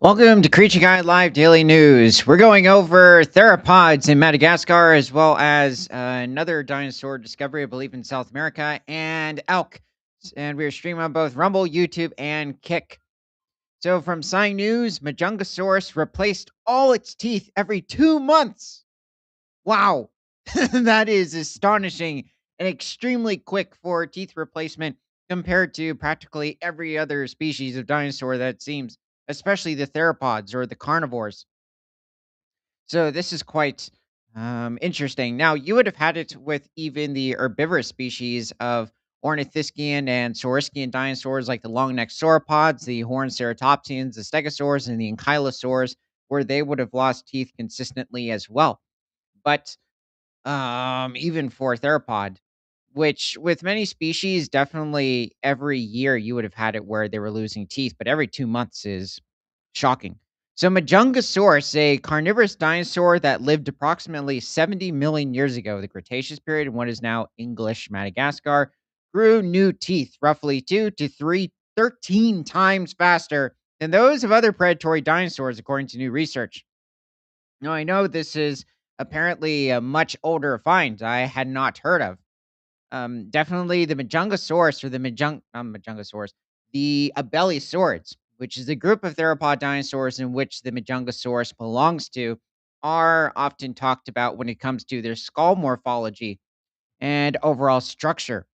Welcome to Creature Guide Live Daily News. We're going over theropods in Madagascar as well as another dinosaur discovery, I believe, in South America, and elk. And we're streaming on both Rumble, YouTube, and Kick. So, from Sign News, Majungasaurus replaced all its teeth every 2 months. Wow, that is astonishing and extremely quick for teeth replacement compared to practically every other species of dinosaur that seems, especially the theropods or the carnivores. So this is quite interesting. Now, you would have had it with even the herbivorous species of ornithischian and saurischian dinosaurs like the long-necked sauropods, the horned ceratopsians, the stegosaurs, and the ankylosaurs, where they would have lost teeth consistently as well. But even for theropod, which with many species, definitely every year you would have had it where they were losing teeth, but every 2 months is shocking. So Majungasaurus, a carnivorous dinosaur that lived approximately 70 million years ago, the Cretaceous period, in what is now English Madagascar, grew new teeth roughly 2 to 13 times faster than those of other predatory dinosaurs, according to new research. Now, I know this is apparently a much older find I had not heard of. Definitely the Majungasaurus or the Majungasaurus, the Abelisaurids, which is the group of theropod dinosaurs in which the Majungasaurus belongs to, are often talked about when it comes to their skull morphology and overall structure.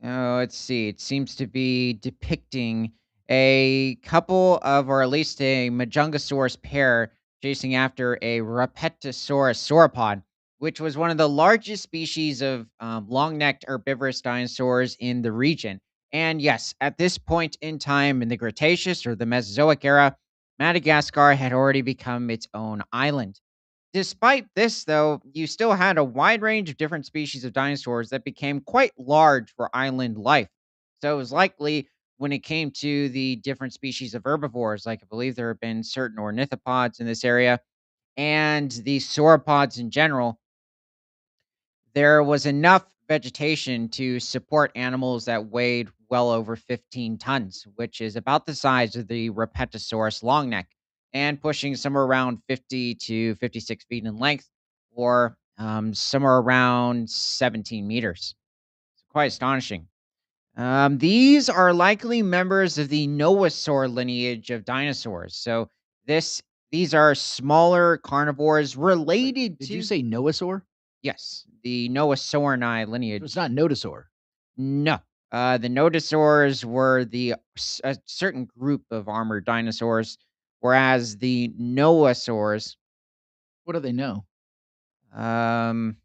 So let's see. It seems to be depicting a couple of, or at least a Majungasaurus pair chasing after a Repetosaurus sauropod, which was one of the largest species of long-necked herbivorous dinosaurs in the region. And yes, at this point in time in the Cretaceous or the Mesozoic era, Madagascar had already become its own island. Despite this, though, you still had a wide range of different species of dinosaurs that became quite large for island life. So it was likely when it came to the different species of herbivores, like I believe there have been certain ornithopods in this area and the sauropods in general, there was enough vegetation to support animals that weighed well over 15 tons, which is about the size of the Repetosaurus long neck, and pushing somewhere around 50 to 56 feet in length, or somewhere around 17 meters. It's quite astonishing. These are likely members of the Noasaur lineage of dinosaurs. So this these are smaller carnivores Wait, related did you to, say Noasaur? yes, the Noasaurinae So it's lineage. not Nodosaur. No. The Nodosaurs were a certain group of armored dinosaurs, whereas the Noasaurs, What do they know? um,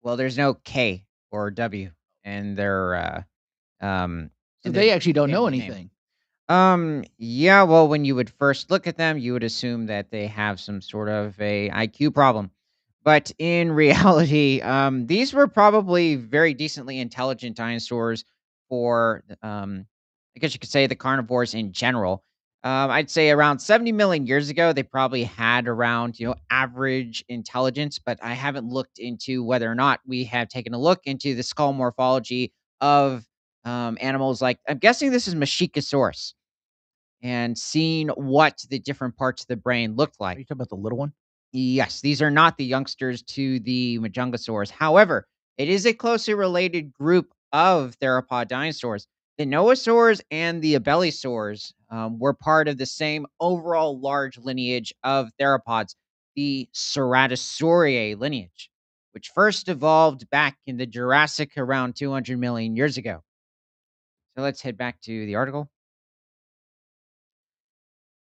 well, there's no K or W in their um So in their they actually don't know family name. anything. Yeah, well, when you would first look at them, you would assume that they have some sort of a IQ problem. But in reality, these were probably very decently intelligent dinosaurs for, I guess you could say the carnivores in general. I'd say around 70 million years ago, they probably had around, average intelligence, but I haven't looked into whether or not we have taken a look into the skull morphology of animals like, I'm guessing this is Machikosaurus, and seeing what the different parts of the brain looked Are like. you talking about the little one? Yes, these are not the youngsters to the Majungasaurs. However, it is a closely related group of theropod dinosaurs. The Noasaurs and the Abelisaurs were part of the same overall large lineage of theropods, the Ceratosauridae lineage, which first evolved back in the Jurassic around 200 million years ago. So let's head back to the article.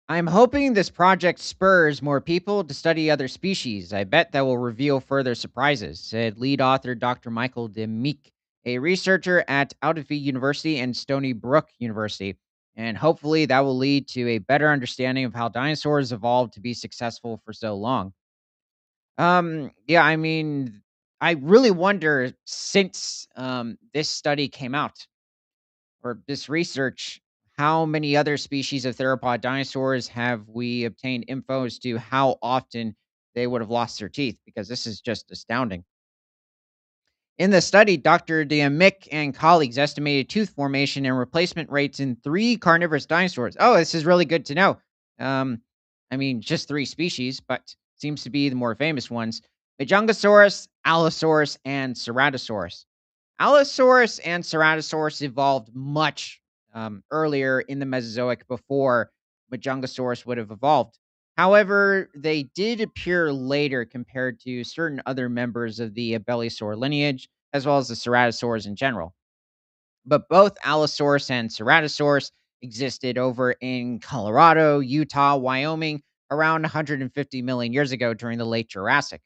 I'm hoping this project spurs more people to study other species. I bet that will reveal further surprises, said lead author Dr. Michael Demick, a researcher at Outfit University and Stony Brook University. And hopefully that will lead to a better understanding of how dinosaurs evolved to be successful for so long. Yeah, I mean, I really wonder since this study came out, or this research, how many other species of theropod dinosaurs have we obtained info as to how often they would have lost their teeth? Because this is just astounding. In the study, Dr. Mick and colleagues estimated tooth formation and replacement rates in three carnivorous dinosaurs. Oh, this is really good to know. Um, I mean, just three species, but seems to be the more famous ones: Majungasaurus, Allosaurus, and Ceratosaurus. Allosaurus and Ceratosaurus evolved much earlier in the Mesozoic before Majungasaurus would have evolved. However, they did appear later compared to certain other members of the Abelisaur lineage, as well as the Ceratosaurs in general. But both Allosaurus and Ceratosaurus existed over in Colorado, Utah, Wyoming around 150 million years ago during the late Jurassic.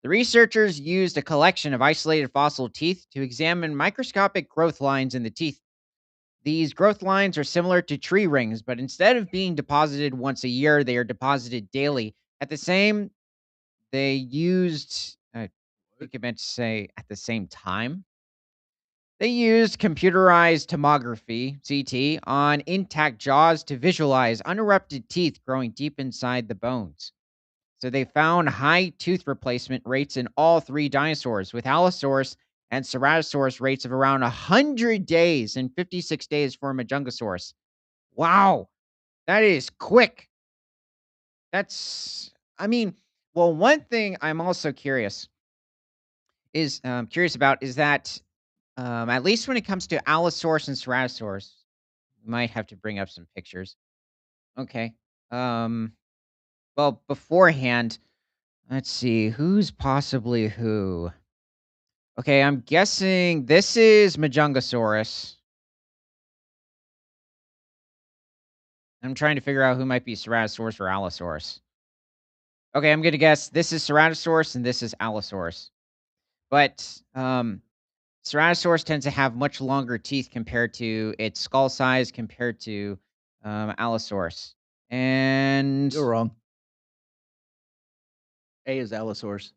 The researchers used a collection of isolated fossil teeth to examine microscopic growth lines in the teeth. These growth lines are similar to tree rings, but instead of being deposited once a year, they are deposited daily. At the same, they used, I think it meant to say at the same time. They used computerized tomography, CT, on intact jaws to visualize unerupted teeth growing deep inside the bones. So they found high tooth replacement rates in all three dinosaurs, with Allosaurus and Ceratosaurus rates of around 100 days and 56 days for Majungasaurus. Wow, that is quick. That's, I mean, well, one thing I'm also curious about is that at least when it comes to Allosaurus and Ceratosaurus, we might have to bring up some pictures. Okay. Um, well, beforehand, let's see who's possibly who. Okay, I'm guessing this is Majungasaurus. I'm trying to figure out who might be Ceratosaurus or Allosaurus. Okay, I'm gonna guess this is Ceratosaurus and this is Allosaurus. But Ceratosaurus tends to have much longer teeth compared to its skull size compared to Allosaurus. And You're wrong. A is Allosaurus.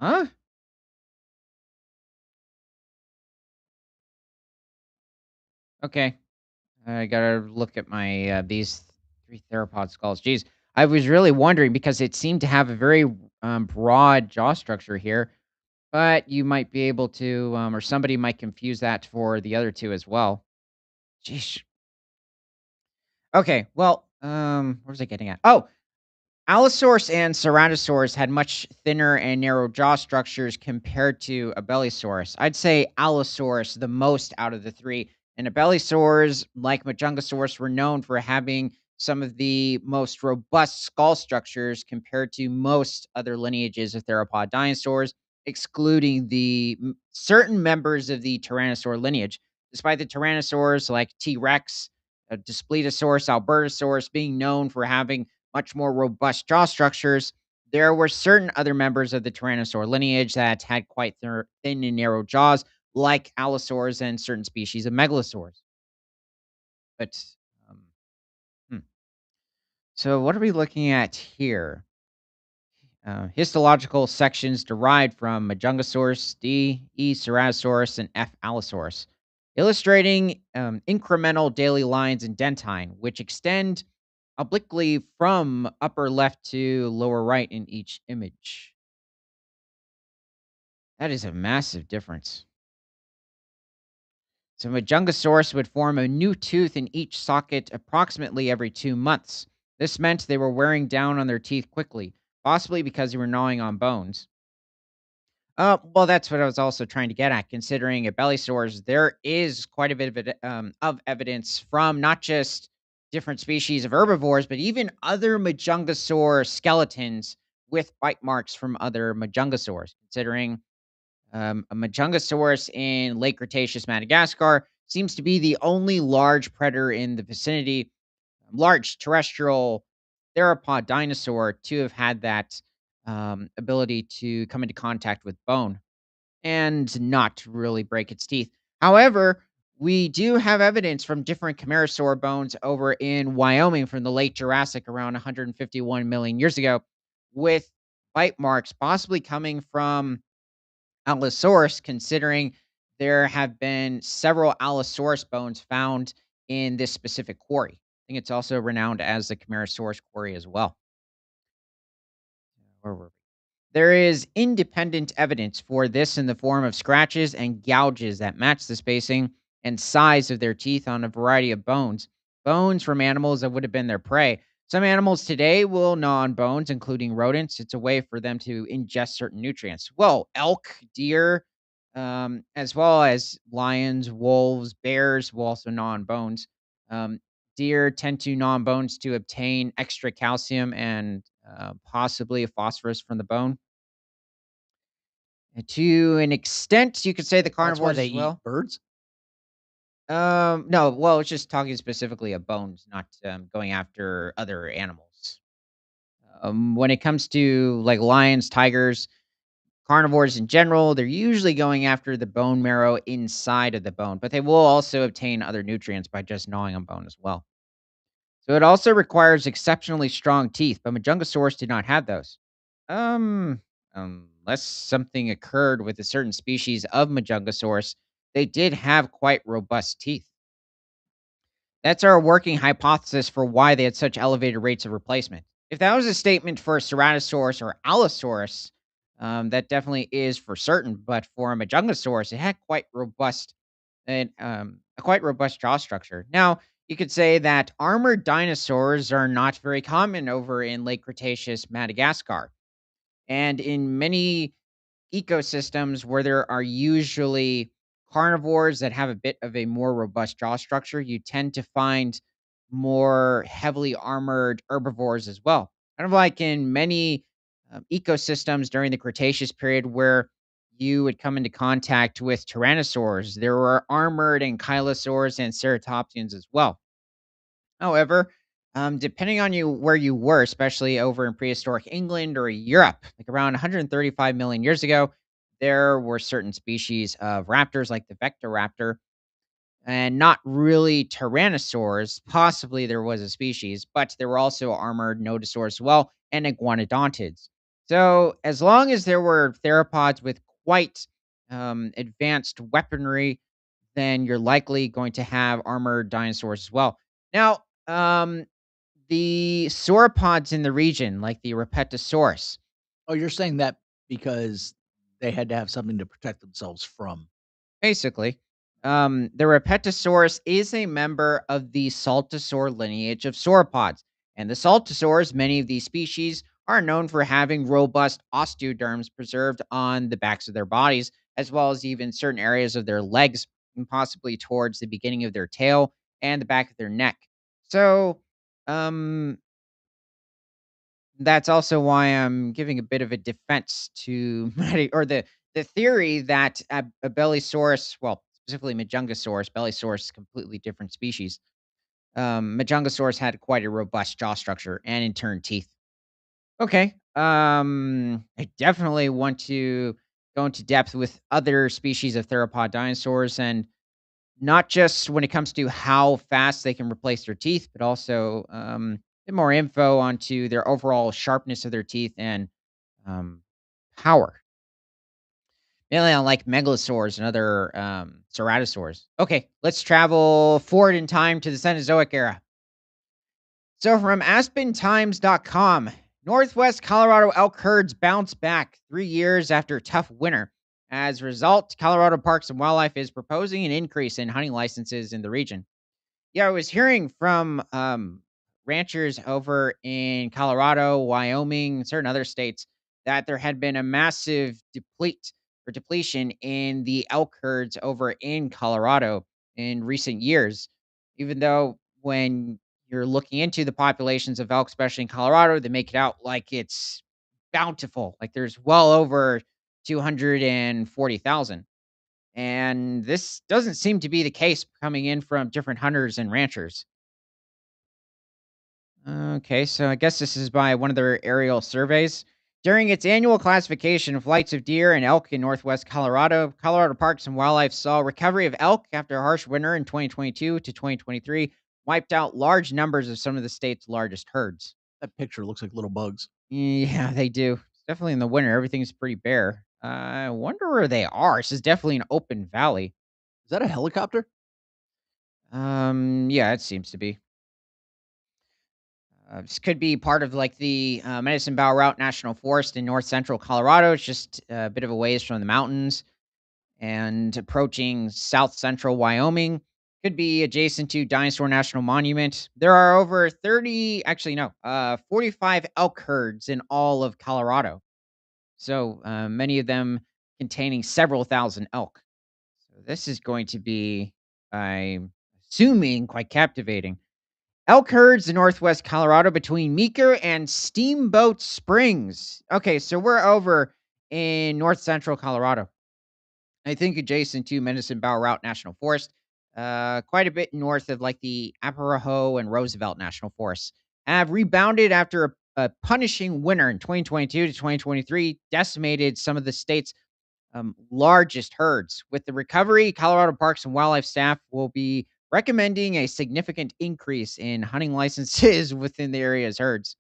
huh? Okay, I gotta look at my these three theropod skulls. Jeez, I was really wondering because it seemed to have a very broad jaw structure here. But you might be able to, or somebody might confuse that for the other 2 as well. Sheesh. Okay, well, where was I getting at? Oh, Allosaurus and Ceratosaurus had much thinner and narrow jaw structures compared to Abelisaurus. I'd say Allosaurus the most out of the 3, and Abelisaurs, like Majungasaurus, were known for having some of the most robust skull structures compared to most other lineages of theropod dinosaurs, excluding the certain members of the Tyrannosaur lineage. Despite the Tyrannosaurs like T Rex, Daspletosaurus, Albertosaurus being known for having much more robust jaw structures, there were certain other members of the Tyrannosaur lineage that had quite thin and narrow jaws, like Allosaurs and certain species of Megalosaurs. But um, hmm. So, what are we looking at here? Histological sections derived from Majungasaurus, D, E, Ceratosaurus, and F. Allosaurus, illustrating incremental daily lines in dentine, which extend obliquely from upper left to lower right in each image. That is a massive difference. So Majungasaurus would form a new tooth in each socket approximately every 2 months. This meant they were wearing down on their teeth quickly, possibly because they were gnawing on bones. Well, that's what I was also trying to get at. Considering a belly sores, there is quite a bit of of evidence from not just different species of herbivores, but even other Majungasaur skeletons with bite marks from other Majungasaurs. Considering a Majungasaurus in late Cretaceous Madagascar seems to be the only large predator in the vicinity, large terrestrial theropod dinosaur to have had that ability to come into contact with bone and not really break its teeth. However, we do have evidence from different Camarasaur bones over in Wyoming from the late Jurassic around 151 million years ago with bite marks possibly coming from Allosaurus, considering there have been several Allosaurus bones found in this specific quarry. I think it's also renowned as the Camarasaurus quarry as well. Where were we? There is independent evidence for this in the form of scratches and gouges that match the spacing and size of their teeth on a variety of bones. Bones from animals that would have been their prey. Some animals today will gnaw on bones, including rodents. It's a way for them to ingest certain nutrients. Well, elk, deer, as well as lions, wolves, bears will also gnaw on bones. Um, Deer tend to gnaw on bones to obtain extra calcium and possibly phosphorus from the bone. To an extent, you could say the That's why carnivores they as eat well. birds? No, well, it's just talking specifically of bones, not going after other animals. When it comes to like lions, tigers, carnivores in general, they're usually going after the bone marrow inside of the bone, but they will also obtain other nutrients by just gnawing on bone as well. So it also requires exceptionally strong teeth, but Majungasaurus did not have those. Um, unless something occurred with a certain species of Majungasaurus, they did have quite robust teeth. That's our working hypothesis for why they had such elevated rates of replacement. If that was a statement for a Ceratosaurus or Allosaurus, that definitely is for certain. But for a Majungasaurus, it had a quite robust jaw structure. Now, you could say that armored dinosaurs are not very common over in late Cretaceous Madagascar, and in many ecosystems where there are usually carnivores that have a bit of a more robust jaw structure, you tend to find more heavily armored herbivores as well. Kind of like in many ecosystems during the Cretaceous period where you would come into contact with tyrannosaurs, there were armored ankylosaurs and ceratopsians as well. However, depending on you where you were, especially over in prehistoric England or Europe, like around 135 million years ago, there were certain species of raptors like the Vectoraptor and not really tyrannosaurs. Possibly there was a species, but there were also armored nodosaurs as well and iguanodontids. So as long as there were theropods with quite advanced weaponry, then you're likely going to have armored dinosaurs as well. Now, the sauropods in the region, like the Repetosaurus, Oh, you're saying that because they had to have something to protect themselves from. basically, the Repetosaurus is a member of the Saltosaur lineage of sauropods. And the Saltosaurs, many of these species, are known for having robust osteoderms preserved on the backs of their bodies, as well as even certain areas of their legs, and possibly towards the beginning of their tail and the back of their neck. So, um, that's also why I'm giving a bit of a defense to or the theory that a Bellysaurus, well, specifically Majungasaurus, Bellysaurus, completely different species. Majungasaurus had quite a robust jaw structure and in turn teeth. Okay. I definitely want to go into depth with other species of theropod dinosaurs and not just when it comes to how fast they can replace their teeth, but also, get more info onto their overall sharpness of their teeth and, um, power. Mainly on, like, megalosaurs and other, ceratosaurs. Okay, let's travel forward in time to the Cenozoic era. So from AspenTimes.com, Northwest Colorado elk herds bounce back 3 years after a tough winter. As a result, Colorado Parks and Wildlife is proposing an increase in hunting licenses in the region. Yeah, I was hearing from, ranchers over in Colorado, Wyoming, and certain other states that there had been a massive depletion in the elk herds over in Colorado in recent years. Even though when you're looking into the populations of elk, especially in Colorado, they make it out like it's bountiful, like there's well over 240,000. And this doesn't seem to be the case coming in from different hunters and ranchers. Okay, so I guess this is by one of their aerial surveys. During its annual classification of flights of deer and elk in northwest Colorado, Colorado Parks and Wildlife saw recovery of elk after a harsh winter in 2022 to 2023 wiped out large numbers of some of the state's largest herds. That picture looks like little bugs. Yeah, they do. Definitely in the winter, everything's pretty bare. I wonder where they are. This is definitely an open valley. Is that a helicopter? Yeah, it seems to be. This could be part of like the Medicine Bow Route National Forest in north central Colorado. It's just a bit of a ways from the mountains and approaching south central Wyoming. Could be adjacent to Dinosaur National Monument. There are over 30, actually, no, 45 elk herds in all of Colorado. So many of them containing several thousand elk. So this is going to be, I'm assuming, quite captivating. Elk herds in northwest Colorado between Meeker and Steamboat Springs. Okay, so we're over in north central Colorado. I think adjacent to Medicine Bow Route National Forest, quite a bit north of like the Arapahoe and Roosevelt National Forests, have rebounded after a punishing winter in 2022 to 2023 decimated some of the state's largest herds. With the recovery, Colorado Parks and Wildlife staff will be recommending a significant increase in hunting licenses within the area's herds.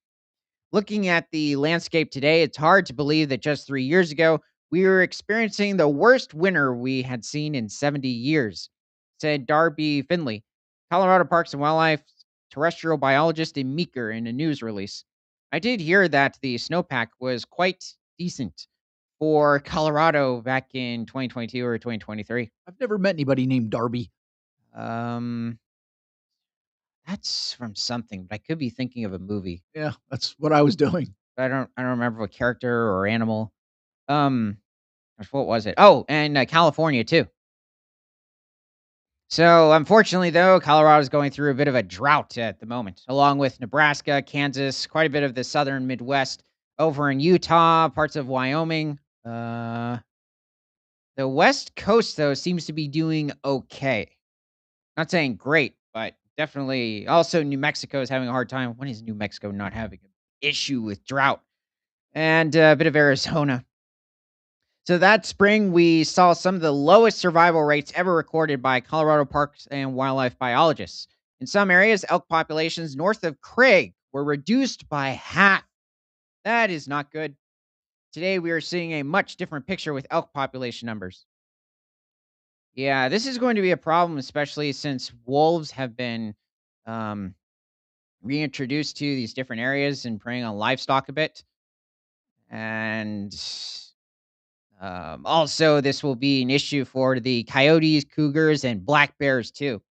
Looking at the landscape today, it's hard to believe that just 3 years ago, we were experiencing the worst winter we had seen in 70 years, said Darby Finley, Colorado Parks and Wildlife terrestrial biologist in Meeker, in a news release. I did hear that the snowpack was quite decent for Colorado back in 2022 or 2023. I've never met anybody named Darby. Um, that's from something, but I could be thinking of a movie. Yeah, that's what I was doing. I don't remember what character or animal. Um, gosh, what was it? Oh, and, California too. So, unfortunately, though, Colorado is going through a bit of a drought at the moment, along with Nebraska, Kansas, quite a bit of the southern Midwest, over in Utah, parts of Wyoming. The West Coast, though, seems to be doing okay. Not saying great, but definitely also New Mexico is having a hard time. When is New Mexico not having an issue with drought? And a bit of Arizona. So that spring, we saw some of the lowest survival rates ever recorded by Colorado parks and wildlife biologists. In some areas, elk populations north of Craig were reduced by half. That is not good. Today, we are seeing a much different picture with elk population numbers. Yeah, this is going to be a problem, especially since wolves have been um, reintroduced to these different areas and preying on livestock a bit. And also, this will be an issue for the coyotes, cougars, and black bears too.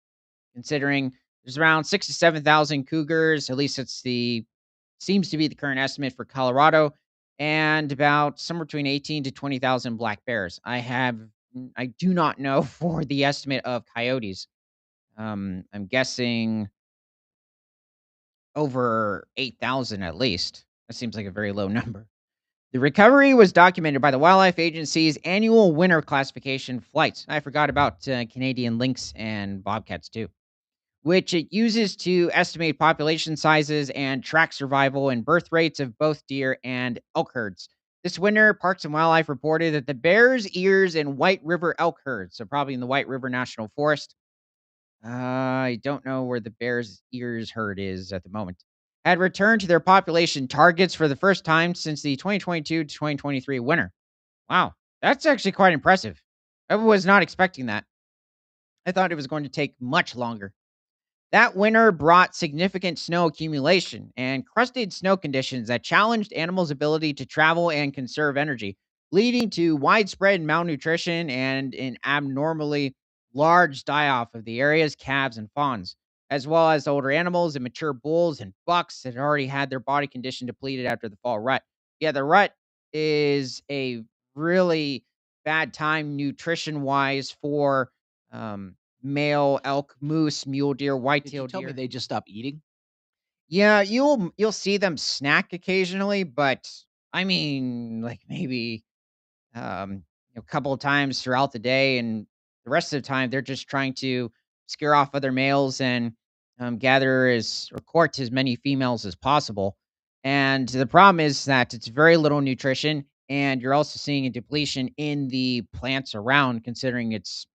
Considering there's around 6 to 7,000 cougars, at least it's the seems to be the current estimate for Colorado, and about somewhere between 18 to 20,000 black bears. I do not know for the estimate of coyotes. I'm guessing over 8,000 at least. That seems like a very low number. The recovery was documented by the Wildlife Agency's annual winter classification flights. I forgot about Canadian lynx and bobcats too, which it uses to estimate population sizes and track survival and birth rates of both deer and elk herds. This winter, Parks and Wildlife reported that the Bears, Ears, and White River elk herds, so probably in the White River National Forest, I don't know where the Bears Ears herd is at the moment, had returned to their population targets for the first time since the 2022 to 2023 winter. Wow, that's actually quite impressive. I was not expecting that. I thought it was going to take much longer. That winter brought significant snow accumulation and crusted snow conditions that challenged animals' ability to travel and conserve energy, leading to widespread malnutrition and an abnormally large die off of the area's calves and fawns, as well as older animals and mature bulls and bucks that had already had their body condition depleted after the fall rut. Yeah, the rut is a really bad time nutrition wise for um, male elk, moose, mule deer, Did you white-tailed tell me deer. they just stopped eating? Yeah, you'll see them snack occasionally, but I mean, like maybe a couple of times throughout the day, and the rest of the time they're just trying to scare off other males and gather as or court as many females as possible. And the problem is that it's very little nutrition, and you're also seeing a depletion in the plants around, considering it's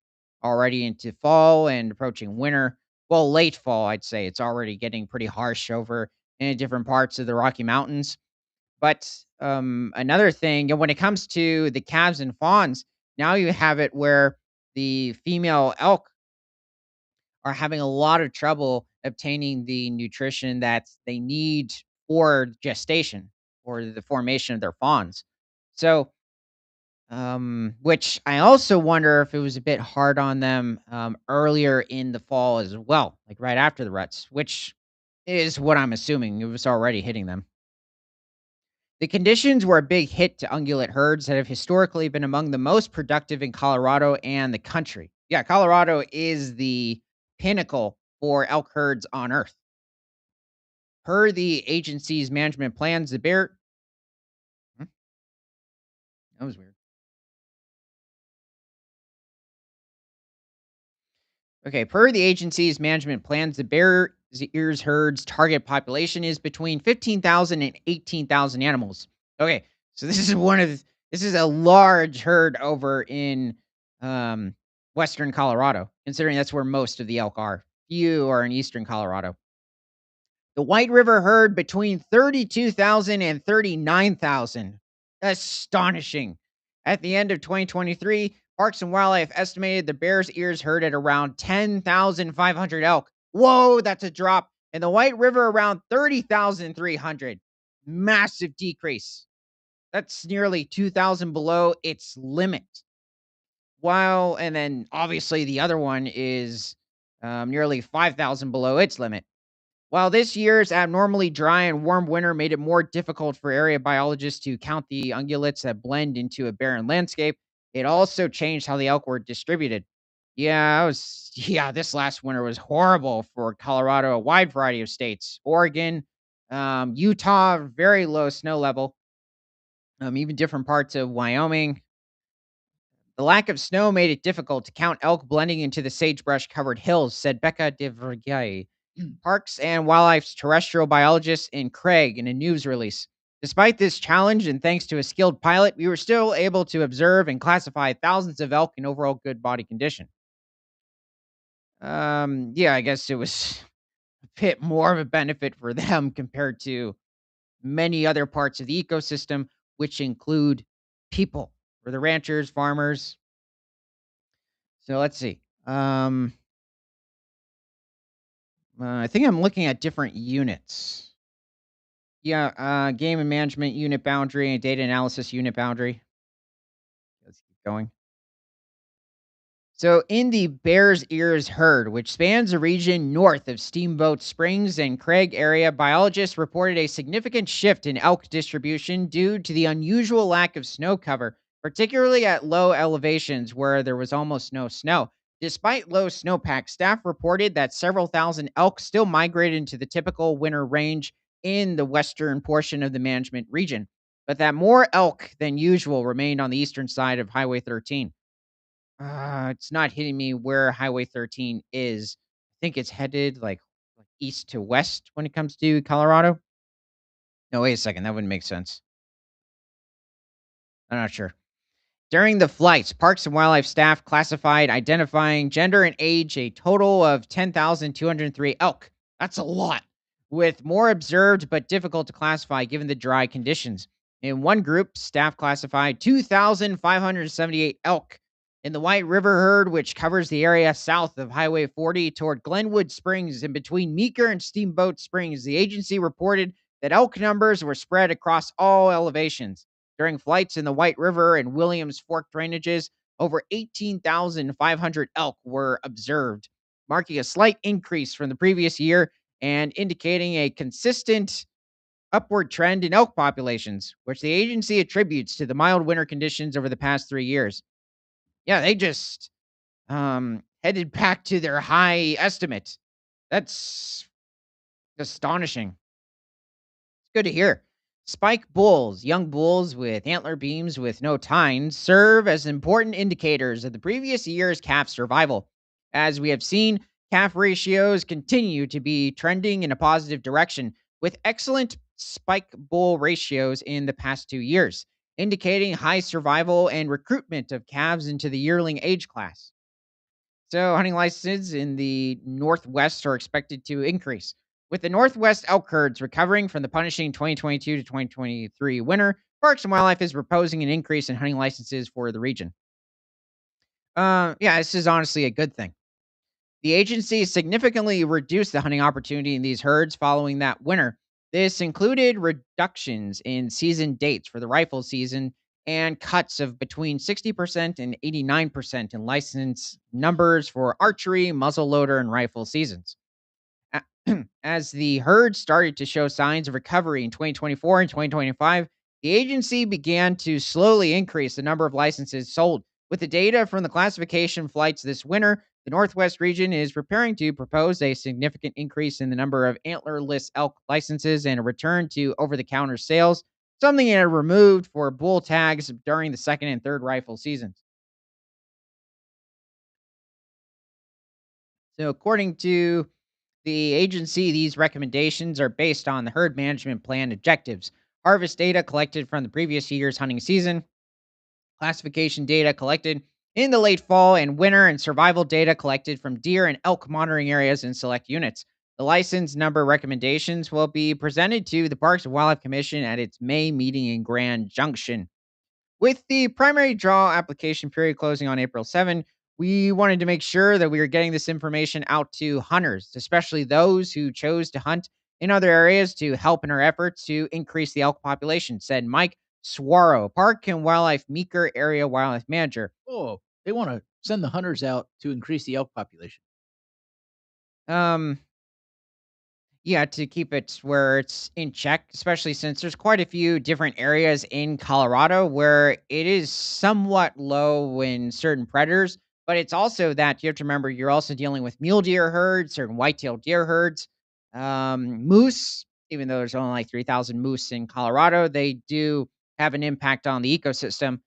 already into fall and approaching winter. Well, late fall, I'd say it's already getting pretty harsh over in different parts of the Rocky Mountains. But, another thing, and when it comes to the calves and fawns, now you have it where the female elk are having a lot of trouble obtaining the nutrition that they need for gestation or the formation of their fawns. So, which I also wonder if it was a bit hard on them earlier in the fall as well, like right after the ruts, which is what I'm assuming it was already hitting them. The conditions were a big hit to ungulate herds that have historically been among the most productive in Colorado and the country. Yeah, Colorado is the pinnacle for elk herds on Earth. Per the agency's management plans, the bear. Hmm, that was weird. Okay, per the agency's management plans, the Bears Ears herd's target population is between 15,000 and 18,000 animals. Okay, so this is a large herd over in um, western Colorado, considering that's where most of the elk are. Few are in eastern Colorado. The White River herd between 32,000 and 39,000. Astonishing. At the end of 2023, Parks and Wildlife estimated the Bears Ears herd at around 10,500 elk. Whoa, that's a drop. And the White River around 30,300. Massive decrease. That's nearly 2,000 below its limit. While, and then obviously the other one is nearly 5,000 below its limit. While this year's abnormally dry and warm winter made it more difficult for area biologists to count the ungulates that blend into a barren landscape, it also changed how the elk were distributed. Yeah, this last winter was horrible for Colorado, a wide variety of states. Oregon, Utah, very low snow level, even different parts of Wyoming. The lack of snow made it difficult to count elk blending into the sagebrush covered hills, said Becca de Vergay, Parks and Wildlife's terrestrial biologist in Craig in a news release. Despite this challenge and thanks to a skilled pilot, we were still able to observe and classify thousands of elk in overall good body condition. Yeah, I guess it was a bit more of a benefit for them compared to many other parts of the ecosystem, which include people or the ranchers, farmers. So let's see. Um, I think I'm looking at different units. Yeah, game and management unit boundary and data analysis unit boundary. Let's keep going. So, in the Bears Ears herd, which spans a region north of Steamboat Springs and Craig area, biologists reported a significant shift in elk distribution due to the unusual lack of snow cover, particularly at low elevations where there was almost no snow. Despite low snowpack, staff reported that several thousand elk still migrated into the typical winter range in the western portion of the management region, but that more elk than usual remained on the eastern side of Highway 13. It's not hitting me where Highway 13 is. I think it's headed like east to west when it comes to Colorado. No, wait a second. That wouldn't make sense. I'm not sure. During the flights, Parks and Wildlife staff classified, identifying gender and age, a total of 10,203 elk. That's a lot, with more observed but difficult to classify given the dry conditions. In one group, staff classified 2,578 elk. In the White River herd, which covers the area south of Highway 40 toward Glenwood Springs and between Meeker and Steamboat Springs, the agency reported that elk numbers were spread across all elevations. During flights in the White River and Williams Fork drainages, over 18,500 elk were observed, marking a slight increase from the previous year and indicating a consistent upward trend in elk populations, which the agency attributes to the mild winter conditions over the past 3 years. Yeah, they just headed back to their high estimate. That's astonishing. It's good to hear. Spike bulls, young bulls with antler beams with no tines, serve as important indicators of the previous year's calf survival. As we have seen, calf ratios continue to be trending in a positive direction, with excellent spike bull ratios in the past 2 years, indicating high survival and recruitment of calves into the yearling age class. So, hunting licenses in the Northwest are expected to increase. With the Northwest elk herds recovering from the punishing 2022 to 2023 winter, Parks and Wildlife is proposing an increase in hunting licenses for the region. Yeah, this is honestly a good thing. The agency significantly reduced the hunting opportunity in these herds following that winter. This included reductions in season dates for the rifle season and cuts of between 60% and 89% in license numbers for archery, muzzleloader, and rifle seasons. A- As the herd started to show signs of recovery in 2024 and 2025, the agency began to slowly increase the number of licenses sold. With the data from the classification flights this winter, the Northwest region is preparing to propose a significant increase in the number of antlerless elk licenses and a return to over the counter sales, something it had removed for bull tags during the second and third rifle seasons. So, according to the agency, these recommendations are based on the herd management plan objectives, harvest data collected from the previous year's hunting season, classification data collected in the late fall and winter, and survival data collected from deer and elk monitoring areas in select units. The license number recommendations will be presented to the Parks and Wildlife Commission at its May meeting in Grand Junction. With the primary draw application period closing on April 7, we wanted to make sure that we were getting this information out to hunters, especially those who chose to hunt in other areas to help in our efforts to increase the elk population, said Mike Swaro, Park and Wildlife Meeker Area Wildlife Manager. Oh, they want to send the hunters out to increase the elk population. Um, Yeah, to keep it where it's in check, especially since there's quite a few different areas in Colorado where it is somewhat low in certain predators, but it's also that you have to remember you're also dealing with mule deer herds, certain white-tailed deer herds, moose. Even though there's only like 3,000 moose in Colorado, they do have an impact on the ecosystem.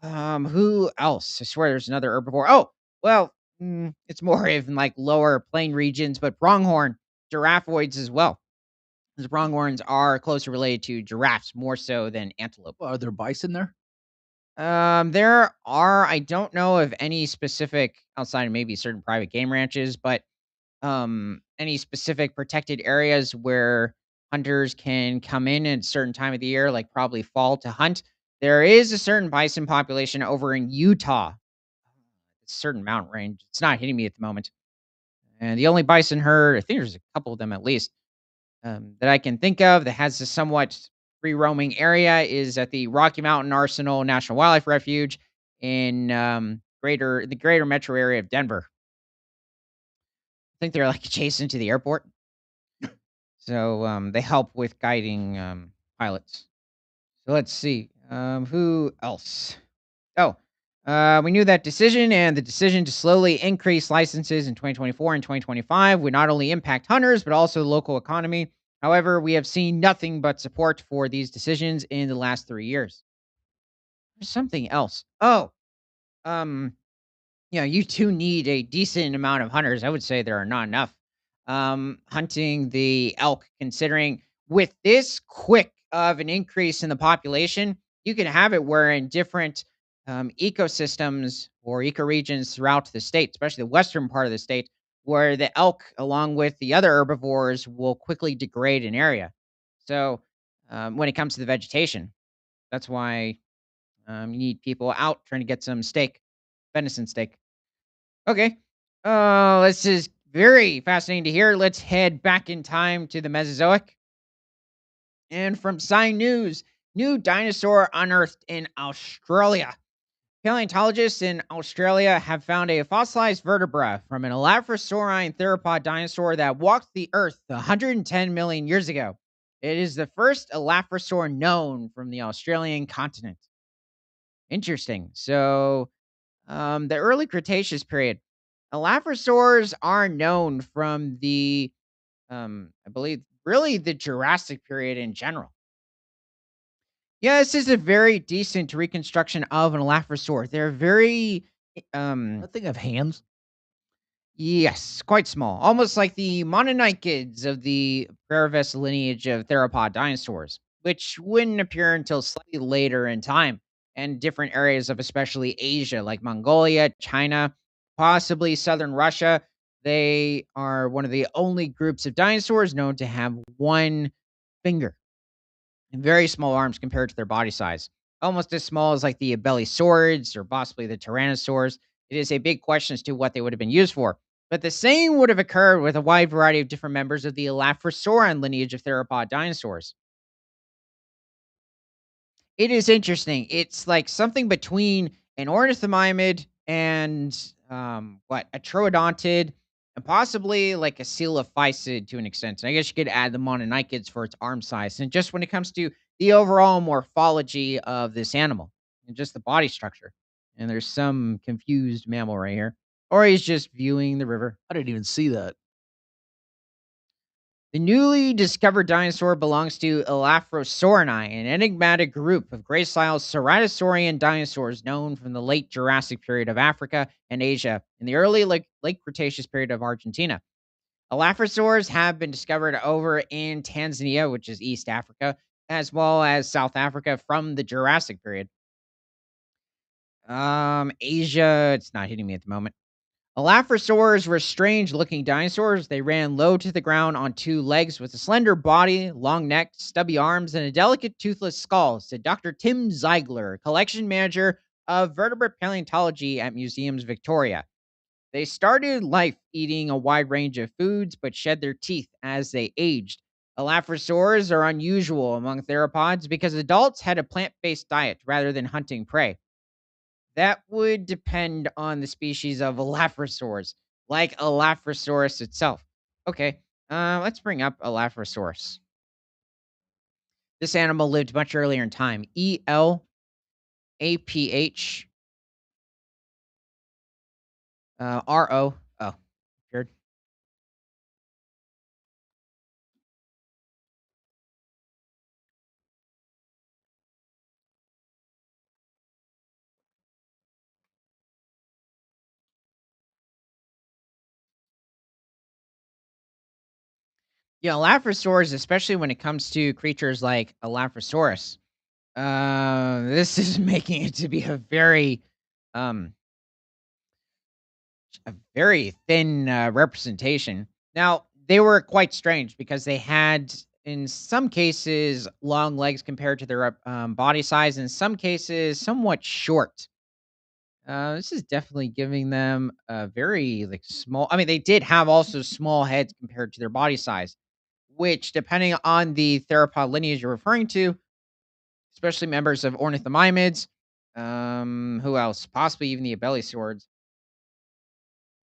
Who else? I swear there's another herbivore. Oh, well, it's more in like lower plain regions, but pronghorn giraffeoids as well. The pronghorns are closely related to giraffes more so than antelope. Well, are there bison there? There are, I don't know of any specific outside of maybe certain private game ranches, but any specific protected areas where hunters can come in at a certain time of the year, like probably fall to hunt. There is a certain bison population over in Utah, a certain mountain range. It's not hitting me at the moment. And the only bison herd, I think there's a couple of them at least, that I can think of that has a somewhat free roaming area is at the Rocky Mountain Arsenal National Wildlife Refuge in the greater metro area of Denver. I think they're like adjacent to the airport. So they help with guiding pilots. So let's see. Who else? Oh, we knew that decision and the decision to slowly increase licenses in 2024 and 2025 would not only impact hunters, but also the local economy. However, we have seen nothing but support for these decisions in the last 3 years. There's something else. Oh, um, you two need a decent amount of hunters. I would say there are not enough. Hunting the elk, considering with this quick of an increase in the population, you can have it where in different ecosystems or ecoregions throughout the state, especially the western part of the state, where the elk, along with the other herbivores, will quickly degrade an area. So, when it comes to the vegetation, that's why you need people out trying to get some steak, venison steak. Okay. This is very fascinating to hear. Let's head back in time to the Mesozoic. And from Sign News, new dinosaur unearthed in Australia. Paleontologists in Australia have found a fossilized vertebra from an Elaphrosaurine theropod dinosaur that walked the Earth 110 million years ago. It is the first Elaphrosaur known from the Australian continent. Interesting. So, the early Cretaceous period. Elaphrosaurs are known from the, I believe, really the Jurassic period in general. Yeah, this is a very decent reconstruction of an Elaphrosaur. They're very, um, That thing have hands? yes, quite small, almost like the mononychids of the Paravis lineage of theropod dinosaurs, which wouldn't appear until slightly later in time and different areas of especially Asia, like Mongolia, China, possibly southern Russia. They are one of the only groups of dinosaurs known to have one finger and very small arms compared to their body size, almost as small as like the Abelisaurids or possibly the Tyrannosaurs. It is a big question as to what they would have been used for. But the same would have occurred with a wide variety of different members of the Elaphrosaurian lineage of theropod dinosaurs. It is interesting. It's like something between an ornithomimid and what a troodontid, and possibly like a coelophysid to an extent. And I guess you could add the mononychids for its arm size. And just when it comes to the overall morphology of this animal and just the body structure, and there's some confused mammal right here, or he's just viewing the river. I didn't even see that. The newly discovered dinosaur belongs to Elaphrosaurinae, an enigmatic group of gracile ceratosaurian dinosaurs known from the late Jurassic period of Africa and Asia and the early late Cretaceous period of Argentina. Elaphrosaurs have been discovered over in Tanzania, which is East Africa, as well as South Africa from the Jurassic period. Asia, it's not hitting me at the moment. Elaphrosaurs were strange looking dinosaurs. They ran low to the ground on two legs with a slender body, long neck, stubby arms, and a delicate toothless skull, said Dr. Tim Ziegler, collection manager of vertebrate paleontology at Museums Victoria. They started life eating a wide range of foods but shed their teeth as they aged. Elaphrosaurs are unusual among theropods because adults had a plant based diet rather than hunting prey. That would depend on the species of Elaphrosaurs, like Elaphrosaurus itself. Okay, let's bring up Elaphrosaurus. This animal lived much earlier in time. Elaph Ro. Oh, weird. Yeah, Elaphrosaurs, especially when it comes to creatures like Elaphrosaurus. This is making it to be um, a very thin representation. Now, they were quite strange because they had, in some cases, long legs compared to their body size. In some cases, somewhat short. This is definitely giving them a very like small. I mean, they did have also small heads compared to their body size, which, depending on the theropod lineage you're referring to, especially members of ornithomimids, who else? Possibly even the abelisaurs.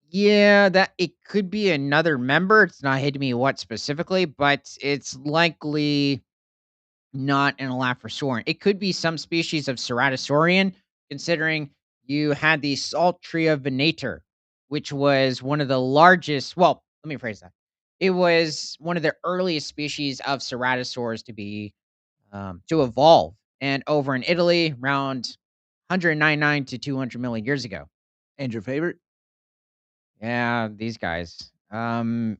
Yeah, that it could be another member. It's not hitting me what specifically, but it's likely not an Elaphrosaurian. It could be some species of Ceratosaurian, considering you had the Saltria venator, which was one of the largest. Well, let me phrase that. It was one of the earliest species of ceratosaurs to evolve, and over in Italy, around 199 to 200 million years ago. And your favorite? Yeah, these guys.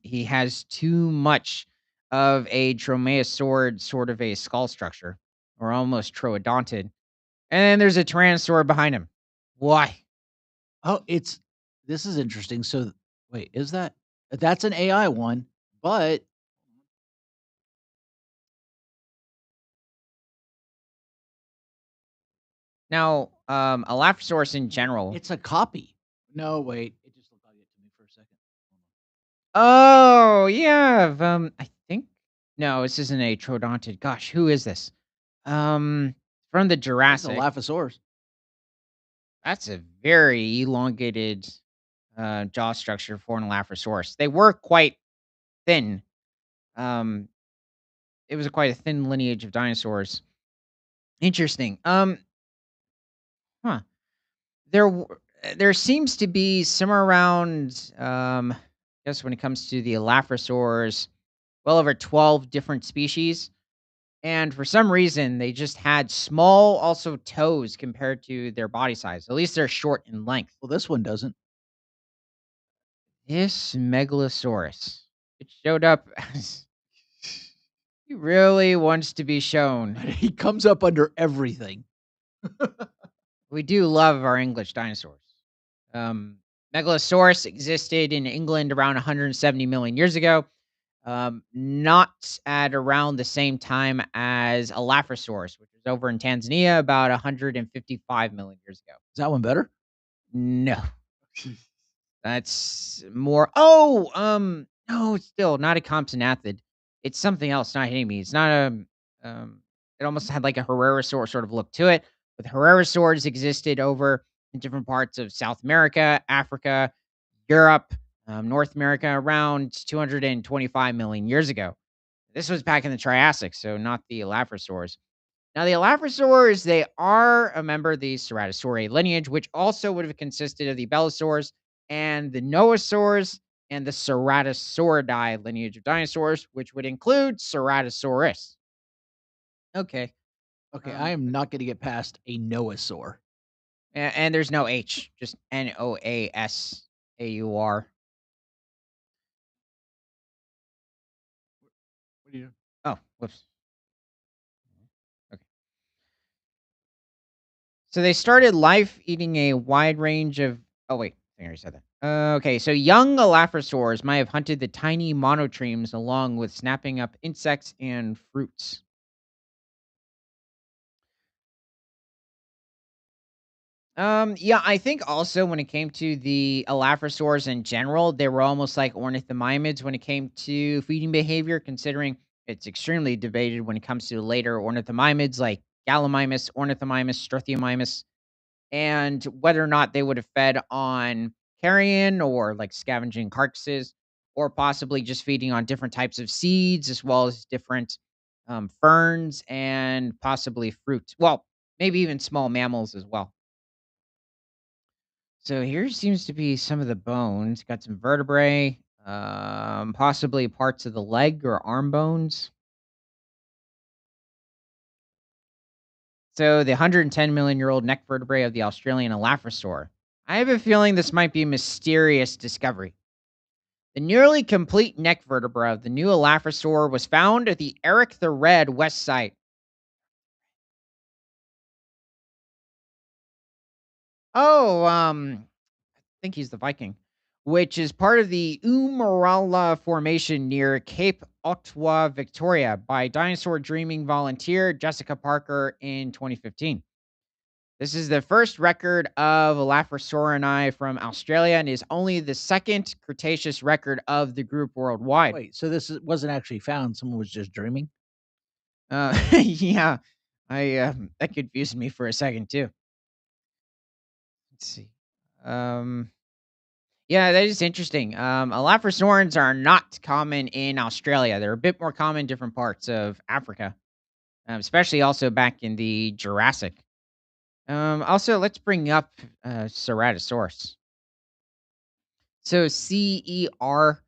He has too much of a dromaeosaurid sort of a skull structure, or almost troodontid. And then there's a tyrannosaur behind him. Why? Oh, this is interesting. So wait, is that's an AI one, but Now, Allosaurus in general. it's a copy. No, wait. It just looked like it to me for a second. Oh yeah, I think no, this isn't a troodontid. Gosh, who is this? From the It's a Jurassic. Laphosaurus. That's a very elongated jaw structure for an Allosaurus. They were quite thin. Um, it was quite a thin lineage of dinosaurs. Interesting. Huh. There, there seems to be somewhere around, I guess when it comes to the Allosaurs, well over 12 different species. And for some reason, they just had small, also toes compared to their body size. At least they're short in length. Well, this one doesn't. This Megalosaurus, it showed up as he really wants to be shown. He comes up under everything. We do love our English dinosaurs. Um, Megalosaurus existed in England around 170 million years ago, not at around the same time as Elaphrosaurus, which was over in Tanzania about 155 million years ago. Is that one better? No. That's more no, it's still not a compsognathid. It's something else, not hitting me. It's not um, it almost had like a Herrerasaur sort of look to it, but the Herrerasaurs existed over in different parts of South America, Africa, Europe, North America around 225 million years ago. This was back in the Triassic, so not the Elaphrosaurs. Now, the Elaphrosaurs, they are a member of the Ceratosauride lineage, which also would have consisted of the Belosaurs and the Noasaurs and the Ceratosauridae lineage of dinosaurs, which would include Ceratosaurus. Okay. Okay, I Um, am not gonna get past a Noasaur. and there's no H, just Noasaur. What are you Oh, whoops. Okay. So they started life eating a wide range of. Oh wait, I already said that. Okay, so young Elaphrosaurs might have hunted the tiny monotremes along with snapping up insects and fruits. Yeah, I think also when it came to the Elaphrosaurs in general, they were almost like ornithomimids when it came to feeding behavior, considering it's extremely debated when it comes to later ornithomimids like Gallimimus, Ornithomimus, Struthiomimus, and whether or not they would have fed on carrion or like scavenging carcasses, or possibly just feeding on different types of seeds as well as different ferns and possibly fruit. Well, maybe even small mammals as well. So here seems to be some of the bones. Got some vertebrae, possibly parts of the leg or arm bones. So the 110 million year old neck vertebrae of the Australian Elaphrosaur. I have a feeling this might be a mysterious discovery. The nearly complete neck vertebra of the new Elaphrosaur was found at the Eric the Red West site. Oh, I think he's the Viking, which is part of the Umarala Formation near Cape Otwa, Victoria, by dinosaur dreaming volunteer Jessica Parker in 2015. This is the first record of Elaphrosaurinae from Australia and is only the second Cretaceous record of the group worldwide. Wait, so wasn't actually found, someone was just dreaming? Yeah, that confused me for a second too. Let's see. Um, yeah, that is interesting. Elaphrosaurines are not common in Australia. They're a bit more common in different parts of Africa, especially also back in the Jurassic. Also, let's bring up Ceratosaurus. So Ceratosaurus.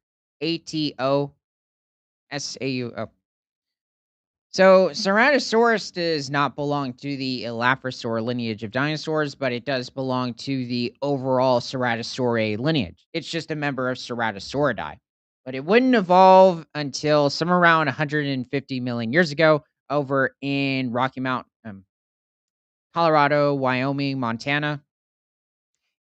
So, Ceratosaurus does not belong to the Elaphrosaur lineage of dinosaurs, but it does belong to the overall Ceratosauridae lineage. It's just a member of Ceratosauridae. But it wouldn't evolve until somewhere around 150 million years ago over in Rocky Mount, Colorado, Wyoming, Montana.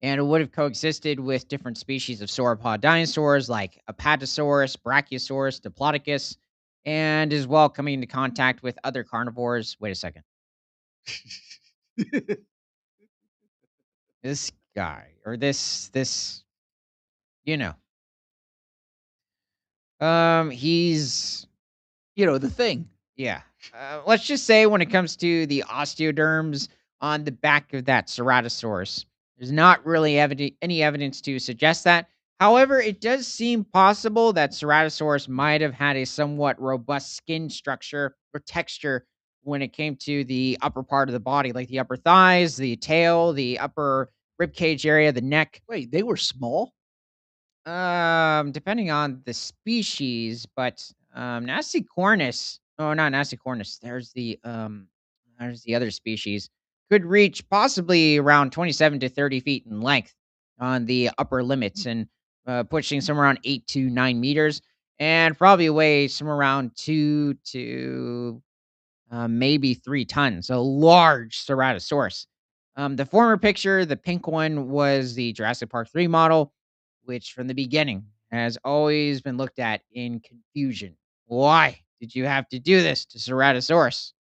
And it would have coexisted with different species of sauropod dinosaurs like Apatosaurus, Brachiosaurus, Diplodocus, and as well coming into contact with other carnivores. Wait a second. This guy or this, you know, he's The thing. yeah. Let's just say when it comes to the osteoderms on the back of that Ceratosaurus, there's not really any evidence to suggest that. However, it does seem possible that Ceratosaurus might have had a somewhat robust skin structure or texture when it came to the upper part of the body, like the upper thighs, the tail, the upper rib cage area, the neck. Wait, they were small? Depending on the species, but Nasicornis. Oh, not Nasicornis. There's the other species. Could reach possibly around 27 to 30 feet in length on the upper limits and pushing somewhere around 8 to 9 meters and probably weigh somewhere around 2 to maybe 3 tons. A large Ceratosaurus. The former picture, the pink one, was the Jurassic Park 3 model, which from the beginning has always been looked at in confusion. Why did you have to do this to Ceratosaurus?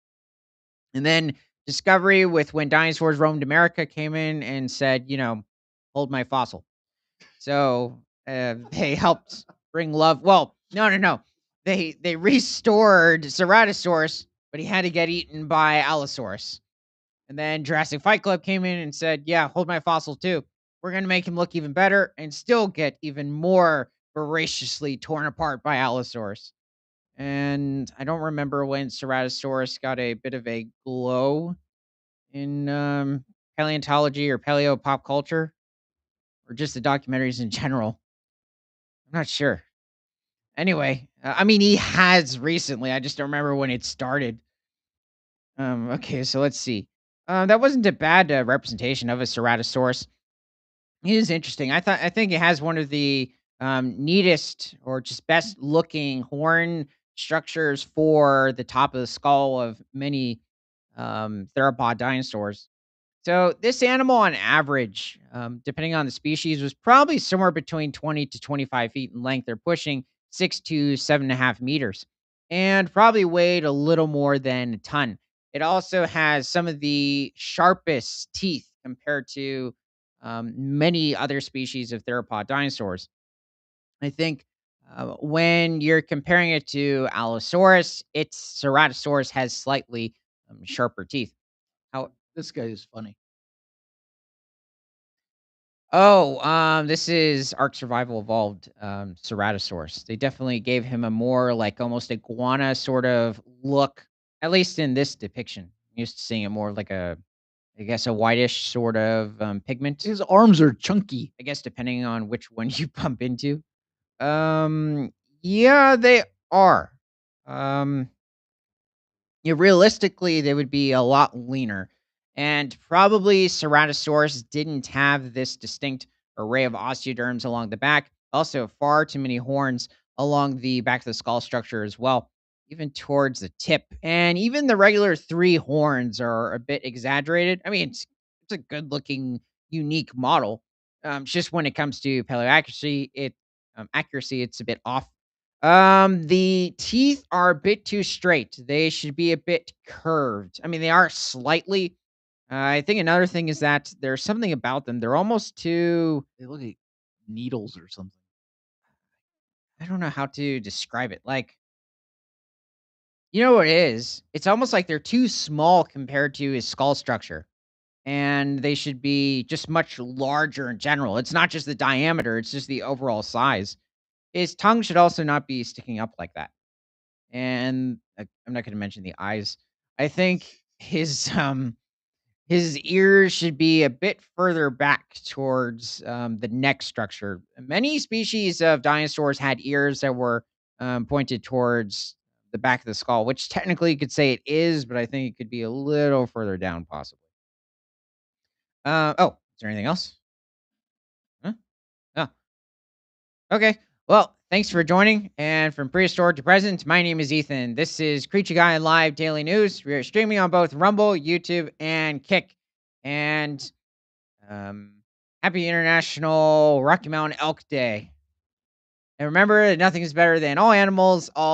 And then Discovery, with when dinosaurs roamed America, came in and said, hold my fossil. So they helped bring love. Well, no, no, no. They restored Ceratosaurus, but he had to get eaten by Allosaurus. And then Jurassic Fight Club came in and said, "Yeah, hold my fossil too. We're gonna make him look even better and still get even more voraciously torn apart by Allosaurus." And I don't remember when Ceratosaurus got a bit of a glow in paleontology or paleo pop culture or just the documentaries in general. I'm not sure. Anyway, I mean, he has recently. I just don't remember when it started. Okay, so let's see. That wasn't a bad representation of a Ceratosaurus. It is interesting. I think it has one of the neatest or just best looking horn structures for the top of the skull of many theropod dinosaurs. So this animal, on average, depending on the species, was probably somewhere between 20 to 25 feet in length. They're pushing 6 to 7.5 meters, and probably weighed a little more than a ton. It also has some of the sharpest teeth compared to many other species of theropod dinosaurs. I think when you're comparing it to Allosaurus, its Ceratosaurus has slightly sharper teeth. How This guy is funny. Oh, this is Ark Survival Evolved, Ceratosaurus. They definitely gave him a more, like, almost iguana sort of look, at least in this depiction. I'm used to seeing it more of like a, I guess, a whitish sort of, pigment, His arms are chunky. I guess, depending on which one you bump into. Yeah, they are. Um Yeah, realistically, they would be a lot leaner. And probably Ceratosaurus didn't have this distinct array of osteoderms along the back. Also, far too many horns along the back of the skull structure as well, even towards the tip. And even the regular three horns are a bit exaggerated. I mean, it's a good looking, unique model. It's just when it comes to paleo accuracy, it's a bit off. The teeth are a bit too straight. They should be a bit curved. I mean, they are slightly. I think another thing is that there's something about them. They're almost too. They look like needles or something. I don't know how to describe it. Like, you know what it is? It's almost like they're too small compared to his skull structure, and they should be just much larger in general. It's not just the diameter; it's just the overall size. His tongue should also not be sticking up like that. And I'm not gonna mention the eyes. I think his ears should be a bit further back towards, the neck structure. Many species of dinosaurs had ears that were, pointed towards the back of the skull, which technically you could say it is, but I think it could be a little further down possibly. Oh, is there anything else? Huh? Oh. Okay. Well, thanks for joining. And from prehistoric to present, my name is Ethan. This is Creature Guy Live Daily News. We are streaming on both Rumble, YouTube, and Kick. And um, happy International Rocky Mountain Elk Day. And remember, that nothing is better than all animals, all